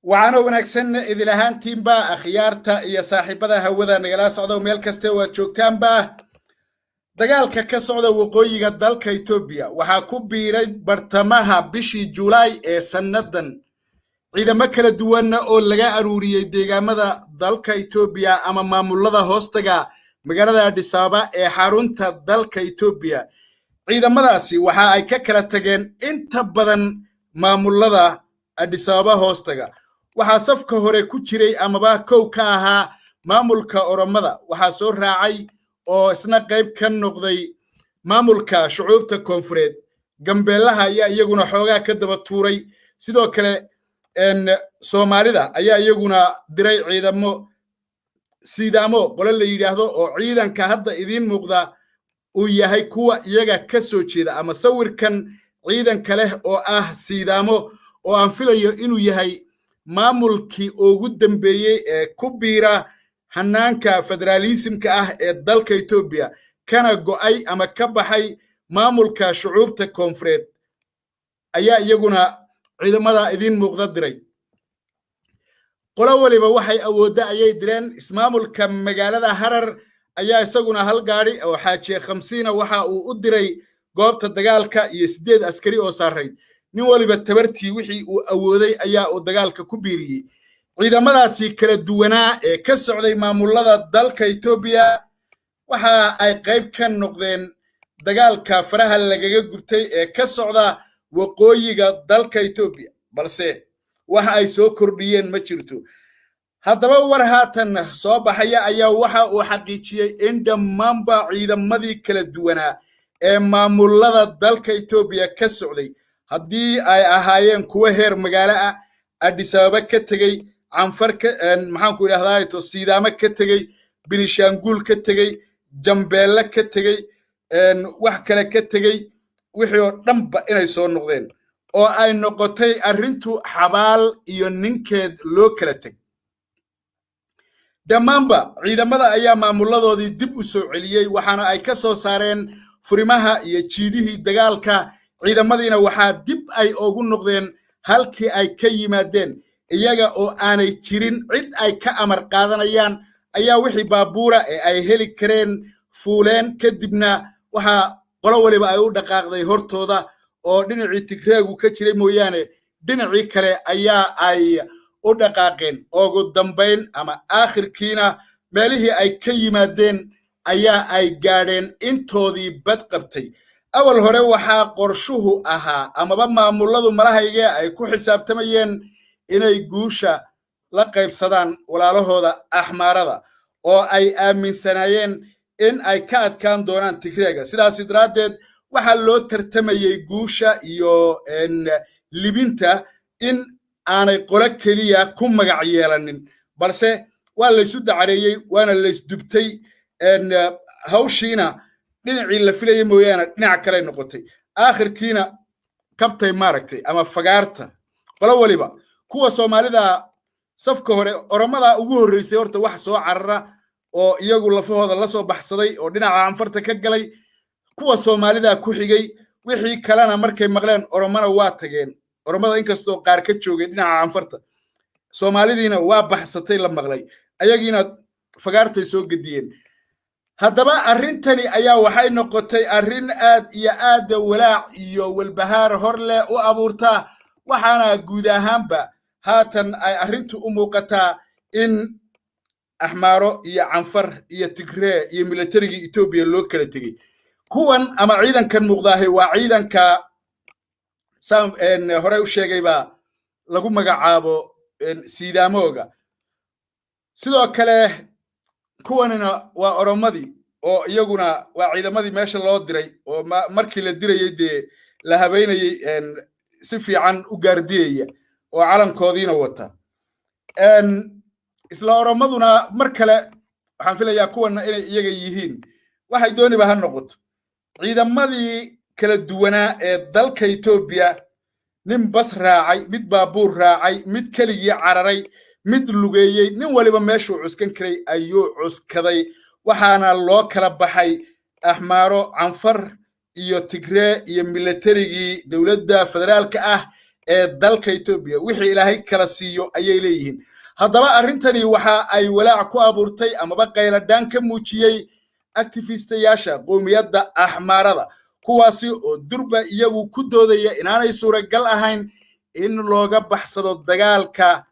وعنو ونكسن إذ لهان تيم با أخيارتا إيا صاحبة هودا نغلا سعودو ميل كسته واتشوكتان با dagaalka ka socda waqooyiga dalka Ethopia waxa ku biiray bartamaha bishii July ee sanadan ciidamo kala duwan oo laga aruuriyay deegaamada dalka Ethopia ama maamulada hoostaga magaalada Addis Ababa ee xarunta dalka Ethopia ciidamadaasi waxa ay ka kala tageen inta badan maamulada Addis Ababa hoostaga waxa safka hore ku jiray amaba kow ka ahaa maamulka Oromada waxa soo raacay oo isna qayb ka noqday maamulka shucuubta koonfureed gambeelaha ayaa iyaguna xoogaa ka daba tuuray sidoo kale Soomaalida ayaa iyaguna diray ciidamo siidamo qolo la yiraahdo oo ciidanka hadda idin muuqda uu yahay kuwa iyaga ka soo jeeda ama sawirkan ciidanka leh oo ah siidamo oo aan filayo inuu yahay maamulkii ugu dambeeyay ee ku biira hanaanka federalismka ah ee dalka Ethopia kana go'ay ama ka baxay maamulka shucuubta koonfureed ayaa iyaguna ciidamada idin muuqda diray qolo waliba waxay awoodda ayay direen ismaamulka magaalada Harar ayaa isaguna hal gaari oo xaajiye 50 waxa uu u diray goobta dagaalka iyo 8 askari oo saaray nin waliba tabartii wixii uu awooday ayaa uu dagaalka ku biiriyay ciidamadaasi kala duwanaa ee ka socday maamulada dalka Ethopia waxa ay qayb ka noqdeen dagaalka faraha lagaga gubtay ee ka socda waqooyiga dalka Ethopia balse waxa ay soo kordhiyeen ma jirto haddaba war haatan soo baxaya ayaa waxa uu xaqiijiyay in dhammaanba ciidamadii kala duwanaa ee maamulada dalka Ethopia ka socday haddii ay ahaayeen kuwa heer magaalo ah Addis Ababa ka tagay anfarka maxaan ku yiraahdaa to siidama ka tagay bilishaangul ka tagay jambeella ka tagay wax kale ka tagay wixii oo dhanba inay soo noqdeen oo ay noqotay arintu xabaal iyo ninkeed loo kala tag dhammaanba ciidamada ayaa maamuladoodii dib u soo celiyay waxaana ay ka soo saareen furimaha iyo jiidihii dagaalka ciidamadiina waxa dib ay ugu noqdeen halkii ay ka yimaadeen iyaga oo aanay jirin cid ay ka amar qaadanayaan ayaa wixii baabuura ee ay heli kareen fuuleen kadibna waxa qolo waliba ay u dhaqaaqday hortooda oo dhinacii Tigreegu ka jiray mooyaane dhinacii kale ayaa ay u dhaqaaqeen ugu dambeyn ama aakhirkiina meelihii ay ka yimaadeen ayaa ay gaadheen intoodii bad qabtay awal hore waxa qorshuhu ahaa amaba maamuladu malahayga ay ku xisaabtamayeen inay guusha la qaybsadaan walaalahooda Amxaarada oo ay aaminsanaayeen in ay ka adkaan doonaan Tigreega sidaas daraadeed waxa loo tartamayay guusha iyo libinta in aanay qolo kaliya ku magac yeelanin balse waa la isu dacareeyay waana la isdubtay hawshiina dhinacii la filayay mooyaane dhinac kale noqotay aakhirkiina kabtay maaragtay ama fagaarta qolo waliba kuwa Soomaalida safka hore Oromada ugu horeysay horta wax soo carara oo iyagu lafahooda la soo baxsaday oo dhinaca anfarta ka galay kuwa Soomaalida ku xigay wixii kalena markay maqleen Oromana waa tageen Oromada inkastoo qaar ka joogay dhinaca anfarta Soomaalidiina waa baxsatay la maqlay ayagiina fagaartay soo gadiyeen haddaba arintani ayaa waxay noqotay arin aad iyo aad walaac iyo walbahaar hor leh u abuurta waxaana guud ahaanba haatan ay arintu u muuqataa in Amxaaro iyo Anfar iyo Tigray iyo militariga Ethiopia loo kala tagay kuwan ama ciidankan muuqdaahay waa ciidanka hore u sheegayba lagu magacaabo Ciidamada sidoo kale kuwanina waa Oromadii oo iyaguna waa ciidamadii meesha loo diray oo markii la dirayay la habeynayay si fiican u gaardiyay oo calankoodiina wata isla Oromaduna mar kale waxaan filayaa kuwana inay iyaga yihiin waxay dooniba ha noqoto ciidamadii kala duwanaa ee dalka Ethiopia nin bas raacay mid baabuur raacay mid kaligii cararay mid lugeeyay nin waliba meeshuu cuskan karay ayuu cuskaday waxaana loo kala baxay Amxaaro Anfar iyo Tigray iyo militarigii dawladda federaalka ah dalka Ethopia wixii ilaahay kala siiyo ayay leeyihiin haddaba arrintani waxa ay walaac ku abuurtay amaba qayladaan ka muujiyay activistayaasha qowmiyadda Amxaarada kuwaasi oo durba iyagu ku doodaya inaanay suuragal ahayn in looga baxsado dagaalka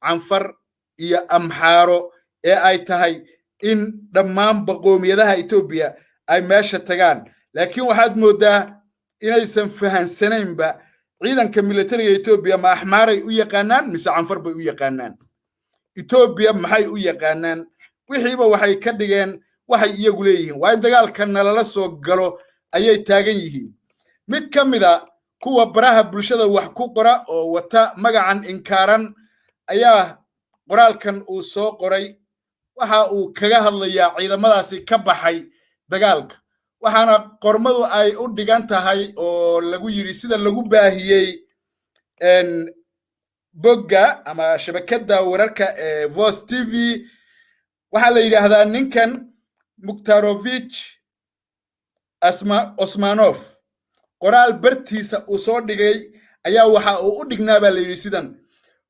canfar iyo Amxaaro ee ay tahay in dhammaan qowmiyadaha Ethopia ay meesha tagaan laakiin waxaad moodaa inaysan fahansanaynba ciidanka militariga Ethopia ma Amxaaray u yaqaanaan mise canfar bay u yaqaanaan Ethopia maxay u yaqaanaan wixiiba waxay ka dhigeen waxay iyagu leeyihiin waa in dagaalka nalala soo galo ayay taagan yihiin mid ka mid ah kuwa baraha bulshada wax ku qora oo wata magacan inkaaran ayaa qoraalkan uu soo qoray waxa uu kaga hadlayaa ciidamadaasi ka baxay dagaalka waxaana qormadu ay u dhigan tahay oo lagu yiri sida lagu baahiyay bogga ama shabakada wararka ee Voice TV waxa la yiraahdaa ninkan Mukhtarovich Osmanov qoraal bartiisa uu soo dhigay ayaa waxa uu u dhignaa baa la yiri sidan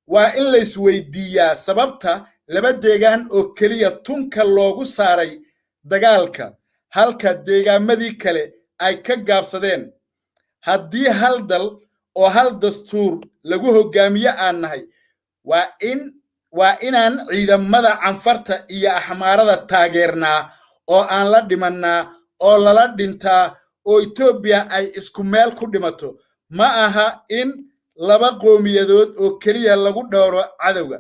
waa in la isweydiiyaa sababta laba deegaan oo kaliya tunka loogu saaray dagaalka halka deegaamadii kale ay ka gaabsadeen haddii hal dal oo hal dastuur lagu hogaamiyo aan nahay waa inaan ciidamada canfarta iyo Amxaarada taageernaa oo aan la dhimannaa oo lala dhintaa oo Ethiopia ay isku meel ku dhimato ma aha in laba qowmiyadood oo kaliya lagu dhowro cadawga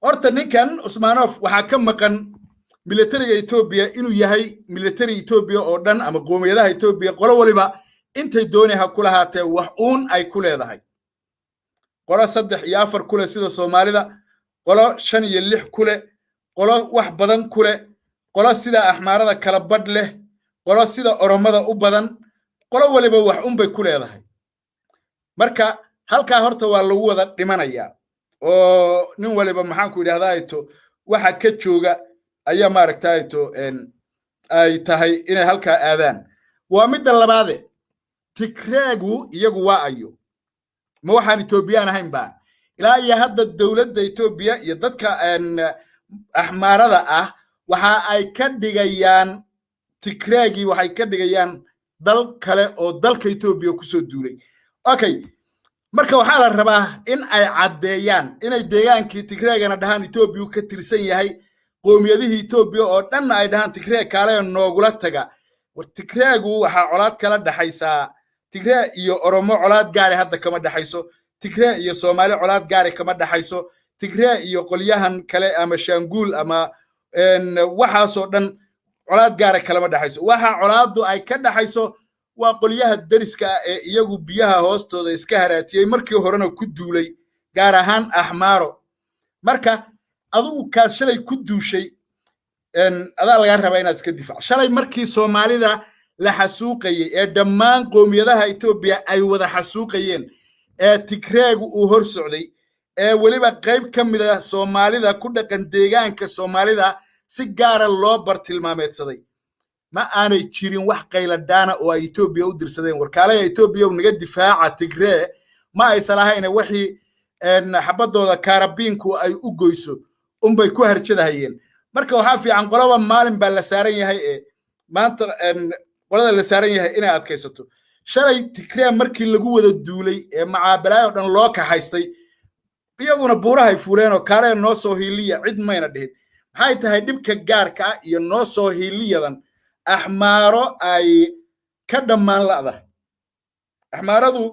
horta ninkan Osmanov waxa ka maqan militariga Ethopia inuu yahay military Ethopia oo dhan ama qowmiyadaha Ethopia qolo waliba intay doonayaan ku lahaatee wax uun ay ku leedahay qolo 3 iyo 4 kule sida Soomaalida qolo 5 iyo 6 kule qolo wax badan kule qolo sida Amxaarada kala badh leh qolo sida Oromada u badan qolo waliba wax uun bay ku leedahay marka halka horta waa lagu wada dhimanayaa oo nin waliba maxaan ku yiraahdaa ito waxa ka jooga ayaa maaragtay ito ay tahay inay halka aadaan waa mid labaade Tigreegu iyagu waa ayo ma waxaan Ethiopian ahayn ba ilaa iyo hadda dawladda Ethiopia iyo dadka Amxaarada ah waxa ay ka dhigayaan Tigreegi waxay ka dhigayaan dal kale oo dalka Ethiopia ku soo duulay okay marka waxa la rabaa in ay cadeeyaan inay deegaankii Tigreegana dhahan Ethiopia ka tirsan yahay qowmiyadihii Ethiopia oo dhan ay dhahan Tigreeg kale noogula taga war Tigreegu waxa colaad kala dhaxaysa Tigreeg iyo Oromo colaad gaari hadda kama dhaxayso Tigreeg iyo Soomaali colaad gaari kama dhaxayso Tigreeg iyo qolyahan kale ama Shaangul ama waxa soo dhan colaad gaari kala dhaxayso waxa colaadu ay ka dhaxayso waa qolyaha dariska ee iyagu biyaha hoostooda iska haraatiyay markii horena ku duulay gaar ahaan Amxaaro marka adigu ka shalay ku duushay adaa laga rabaa inaad iska difaac shalay markii Soomaalida la xasuuqayay ee dhammaan qowmiyadaha Ethiopia ay wada xasuuqayeen ee Tigreegu uu hor socday ee waliba qayb ka mid ah Soomaalida ku dhaqan deegaanka Soomaalida si gaar ah loo bartilmaameedsaday ma aanay jirin wax qayladana oo ay Ethiopia u dirsadeen warkaalaya Ethiopia naga difaaca Tigreeg ma ay salahayn wixii xabadooda Kaarabiinku ay u goyso bay ku harjadahayeen marka waxa fiican qolaba maalin baa la saaran yahay ee maanta qolada la saaran yahay inay adkaysato shalay Tigreeg markii lagu wada duulay ee macaabalayo dhan loo ka haystay iyaguna buurahay fuuleen oo kaale noo soo hiiliya cid mayna dhihin maxay tahay dhibka gaarka ah iyo noo soo hiiliyadan Amxaaro ay ka dhamaan laada Amxaaradu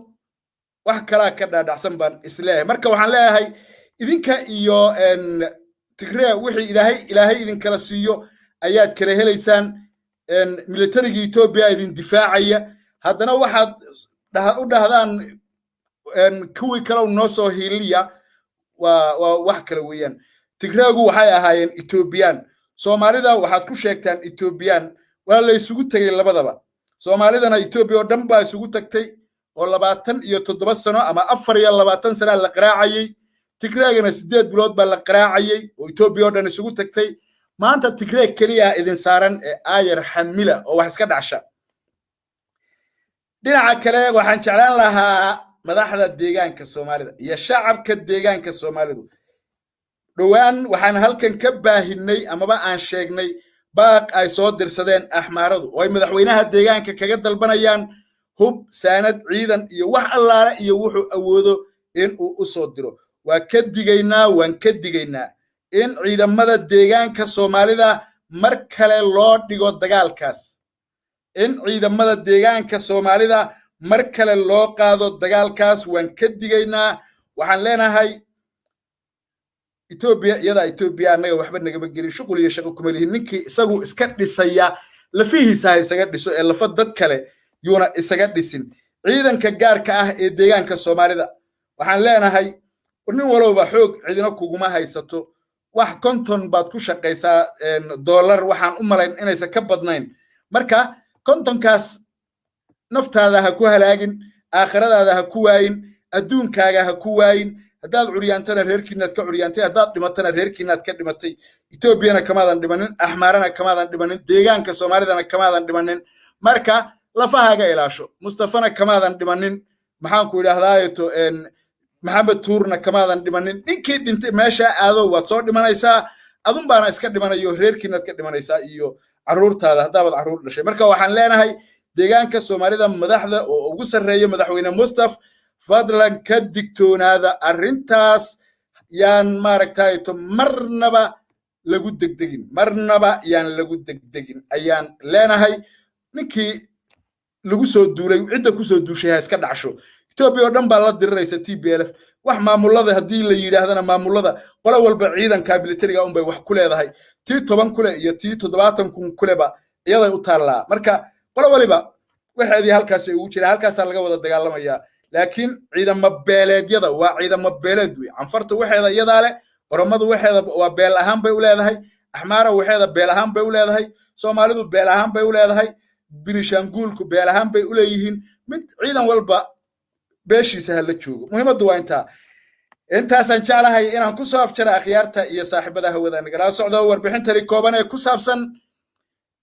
wax kala ka dhaadhacsan baan isleeyahay marka waxaan leeyahay idinka iyo Tigreeg wixii ilaahay idin kala siiyo ayaad kala helaysaan militariga Ethiopia idin difaacaya haddana waxaad u dhahdaan kuwii kale noo soo hiiliya waa wax kala weeyaan Tigreegu waxay ahaayeen Ethiopian Soomaalida waxaad ku sheegtaan Ethiopian waa la isugu tagay labadaba Soomaalidana Ethiopia oo dhan baa isugu tagtay oo 27 sano ama 24 sano la qaraacayay Tigreegana 8 bilood baa la qaraacayay oo Ethiopia oo dhan isugu tagtay maanta Tigreeg kaliya idin saaran ee ayar xamila oo wax iska dhacsha dhinaca kale waxaan jeclaan lahaa madaxda deegaanka Soomaalida iyo shacabka deegaanka Soomaalidu dhawaan waxaan halkan ka baahinay amaba aan sheegnay baaq ay soo dirsadeen Amxaaradu oo ay madaxweynaha deegaanka kaga dalbanayaan hub saanad ciidan iyo wax allaale iyo wuxuu awoodo in uu u soo diro waan ka digaynaa in ciidamada deegaanka Soomaalida mar kale loo dhigo dagaalkaas in ciidamada deegaanka Soomaalida mar kale loo qaado dagaalkaas waan ka digaynaa waxaan leenahay Ethopia anaga waxba nagama gelin shuqul iyo shaqo kuma lihin ninkii isagu iska dhisaya lafihiisa isaga dhiso ee lafa dad kale yuuna isaga dhisin ciidanka gaarka ah ee deegaanka Soomaalida waxaan leenahay nin walba xoog cidina kuguma haysato wax konton baad ku shaqaysaa dollar waxaan u malayn inaysan ka badnayn marka kontonkaas naftaada ha ku halaagin aakhiradaada ha ku waayin adduunkaaga ha ku waayin haddaad curyaantana reerkiinaad ka curyaantay haddaad dhimatana reerkiinaad ka dhimatay Ethiopiana kamaadan dhimanin Amxaarana kamaadan dhimanin deegaanka Soomaalidana kamaadan dhimanin marka lafahaaga ilaasho Mustafana kamaadan dhimanin maxaan ku idhaahdaayo maxamed tuurna kamaadan dhimanin ninkii dhintay meesha aado waad soo dhimanaysaa adun baana iska dhimanayo reerkiinaad ka dhimanaysaa iyo caruurtaada haddaad caruur dhashay marka waxaan leenahay deegaanka Soomaalida madaxda oo ugu sareeyo madaxweyne Mustafa fadlan ka digtoonaada arrintaas yaan maaragtay marnaba lagu degdegin ayaan leenahay ninkii lagu soo duulay cidda ku soo duushay iska dhacsho Ethopia oo dhan baa la diriraysa TPLF wax maamulada hadii la yiraahdana maamulada qolo walba ciidanka militariga bay wax ku leedahay tii 10 kule iyo tii 70 kuleba iyada u taala marka qolo waliba waxaadii halkaas ay ugu jira halkaas laga wada dagaalamaya laakiin ciidamada beeleedyada waa ciidamada beeleed way anfarta waxeeda iyada leh oromadu waxeeda waa beel ahaan bay u leedahay Amxaara waxeeda beel ahaan bay u leedahay Soomaalidu beel ahaan bay u leedahay Binishanguulku beel ahaan bay u leeyihiin mid ciidan walba beeshiisa la joogo muhiimadu waa intaasan jeclahay inaan ku soo afjara akhyaarta iyo saaxiibada hawada nagala socdo warbixintani kooban ee ku saabsan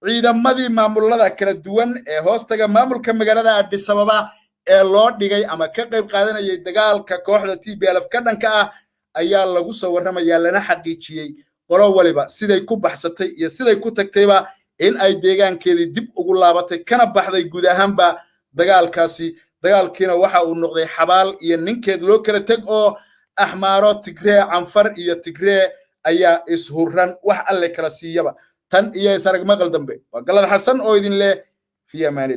ciidamadii maamulada kala duwan ee hoostaga maamulka magaalada Addis Ababa ee loo dhigay ama ka qayb qaadanayay dagaalka kooxda TPLF ka dhanka ah ayaa lagu soo warramayaa lana xaqiijiyay qolo waliba siday ku baxsatay iyo siday ku tagtayba in ay deegaankeedii dib ugu laabatay kana baxday guud ahaanba dagaalkiina waxa uu noqday xabaal iyo ninkeed loo kala tag oo Amxaaro Tigray Anfar iyo Tigray ayaa ishurran wax alle kala siiyaba tan iyo sarag maqal dambe waa galad xasan oo idin leh fi amaani